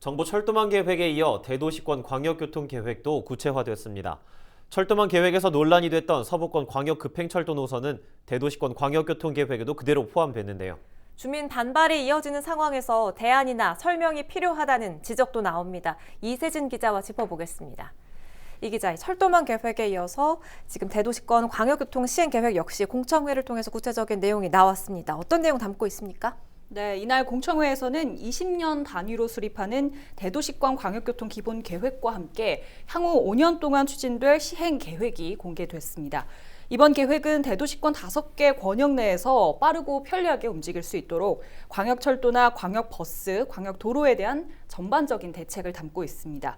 정부 철도망 계획에 이어 대도시권 광역교통계획도 구체화됐습니다. 철도망 계획에서 논란이 됐던 서부권 광역급행철도 노선은 대도시권 광역교통계획에도 그대로 포함됐는데요. 주민 반발이 이어지는 상황에서 대안이나 설명이 필요하다는 지적도 나옵니다. 이세진 기자와 짚어보겠습니다. 이 기자, 철도망 계획에 이어서 지금 대도시권 광역교통 시행 계획 역시 공청회를 통해서 구체적인 내용이 나왔습니다. 어떤 내용 담고 있습니까? 네, 이날 공청회에서는 20년 단위로 수립하는 대도시권 광역교통 기본 계획과 함께 향후 5년 동안 추진될 시행 계획이 공개됐습니다. 이번 계획은 대도시권 5개 권역 내에서 빠르고 편리하게 움직일 수 있도록 광역철도나 광역버스, 광역도로에 대한 전반적인 대책을 담고 있습니다.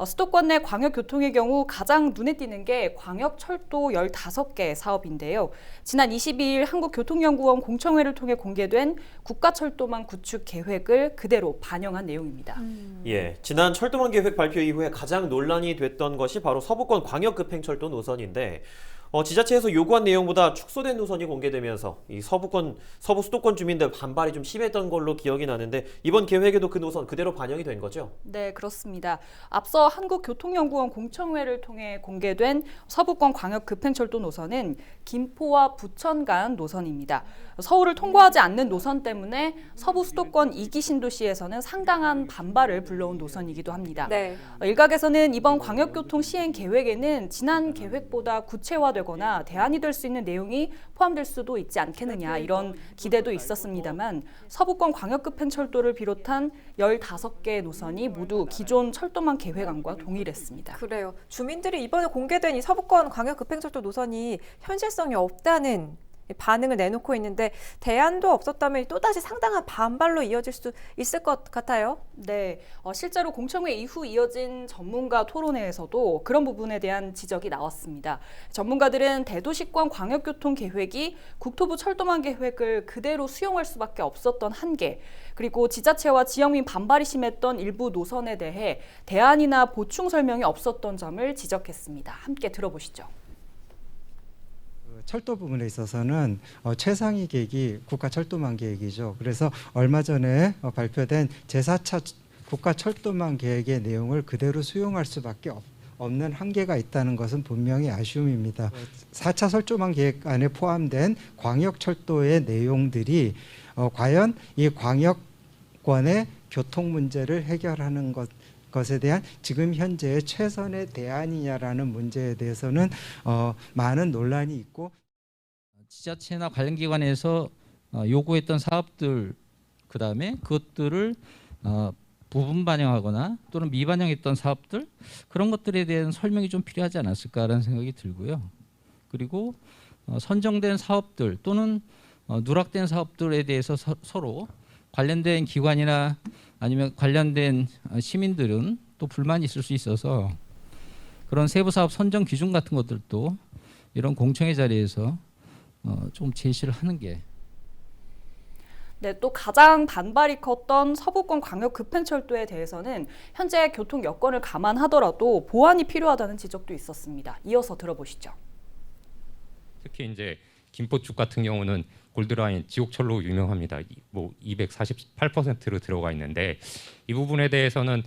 수도권 내 광역교통의 경우 가장 눈에 띄는 게 광역철도 15개 사업인데요. 지난 22일 한국교통연구원 공청회를 통해 공개된 국가철도망 구축 계획을 그대로 반영한 내용입니다. 지난 철도망 계획 발표 이후에 가장 논란이 됐던 것이 바로 서부권 광역급행철도 노선인데 지자체에서 요구한 내용보다 축소된 노선이 공개되면서 이 서부 수도권 주민들 반발이 좀 심했던 걸로 기억이 나는데 이번 계획에도 그 노선 그대로 반영이 된 거죠? 네, 그렇습니다. 앞서 한국교통연구원 공청회를 통해 공개된 서부권 광역급행철도 노선은 김포와 부천 간 노선입니다. 서울을 통과하지 않는 노선 때문에 서부 수도권 2기 신도시에서는 상당한 반발을 불러온 노선이기도 합니다. 네. 일각에서는 이번 광역교통 시행 계획에는 지난 계획보다 구체화되거나 대안이 될 수 있는 내용이 포함될 수도 있지 않겠느냐 이런 기대도 있었습니다만 서부권 광역급행철도를 비롯한 15개 노선이 모두 기존 철도망 계획안과 동일했습니다. 그래요. 주민들이 이번에 공개된 이 서부권 광역급행철도 노선이 현실성이 없다는 반응을 내놓고 있는데 대안도 없었다면 또다시 상당한 반발로 이어질 수 있을 것 같아요. 네, 실제로 공청회 이후 이어진 전문가 토론회에서도 그런 부분에 대한 지적이 나왔습니다. 전문가들은 대도시권 광역교통 계획이 국토부 철도망 계획을 그대로 수용할 수밖에 없었던 한계, 그리고 지자체와 지역민 반발이 심했던 일부 노선에 대해 대안이나 보충 설명이 없었던 점을 지적했습니다. 함께 들어보시죠. 철도 부분에 있어서는 최상위 계획이 국가철도망 계획이죠. 그래서 얼마 전에 발표된 제4차 국가철도망 계획의 내용을 그대로 수용할 수밖에 없는 한계가 있다는 것은 분명히 아쉬움입니다. 4차 철도망 계획 안에 포함된 광역철도의 내용들이 과연 이 광역권의 교통 문제를 해결하는 것에 대한 지금 현재의 최선의 대안이냐라는 문제에 대해서는 많은 논란이 있고 지자체나 관련 기관에서 요구했던 사업들 그다음에 그것들을 부분 반영하거나 또는 미반영했던 사업들 그런 것들에 대한 설명이 좀 필요하지 않았을까라는 생각이 들고요. 그리고 선정된 사업들 또는 누락된 사업들에 대해서 서로 관련된 기관이나 아니면 관련된 시민들은 또 불만이 있을 수 있어서 그런 세부 사업 선정 기준 같은 것들도 이런 공청회 자리에서 좀 제시를 하는 게. 네, 또 가장 반발이 컸던 서부권 광역급행철도에 대해서는 현재 교통 여건을 감안하더라도 보완이 필요하다는 지적도 있었습니다. 이어서 들어보시죠. 특히 이제 김포 쪽 같은 경우는 골드라인 지옥철로 유명합니다. 뭐 248%로 들어가 있는데 이 부분에 대해서는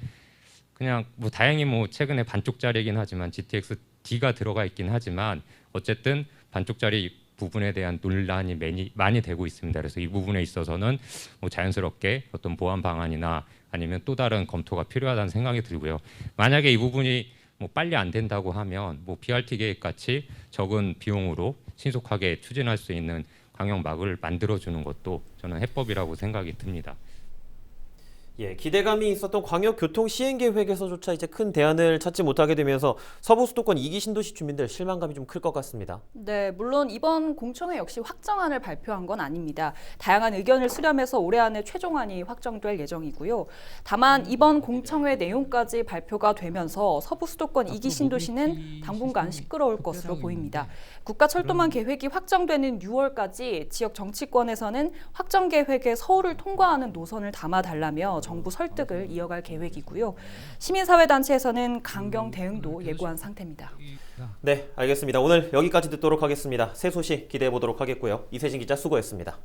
그냥 뭐 다행히 뭐 최근에 반쪽짜리이긴 하지만 GTX D가 들어가 있긴 하지만 어쨌든 반쪽짜리 부분에 대한 논란이 많이 되고 있습니다. 그래서 이 부분에 있어서는 뭐 자연스럽게 어떤 보완 방안이나 아니면 또 다른 검토가 필요하다는 생각이 들고요. 만약에 이 부분이 뭐 빨리 안 된다고 하면 뭐 BRT 계획 같이 적은 비용으로 신속하게 추진할 수 있는 광역막을 만들어주는 것도 저는 해법이라고 생각이 듭니다. 기대감이 있었던 광역교통 시행계획에서조차 이제 큰 대안을 찾지 못하게 되면서 서부 수도권 2기 신도시 주민들 실망감이 좀 클 것 같습니다. 네, 물론 이번 공청회 역시 확정안을 발표한 건 아닙니다. 다양한 의견을 수렴해서 올해 안에 최종안이 확정될 예정이고요. 다만 이번 공청회 내용까지 발표가 되면서 서부 수도권 2기 신도시는 당분간 시끄러울 것으로 보입니다. 국가철도망 계획이 확정되는 6월까지 지역 정치권에서는 확정 계획에 서울을 통과하는 노선을 담아달라며 정부 설득을 이어갈 계획이고요. 시민사회단체에서는 강경 대응도 예고한 상태입니다. 네, 알겠습니다. 오늘 여기까지 듣도록 하겠습니다. 새 소식 기대해 보도록 하겠고요. 이세진 기자 수고했습니다.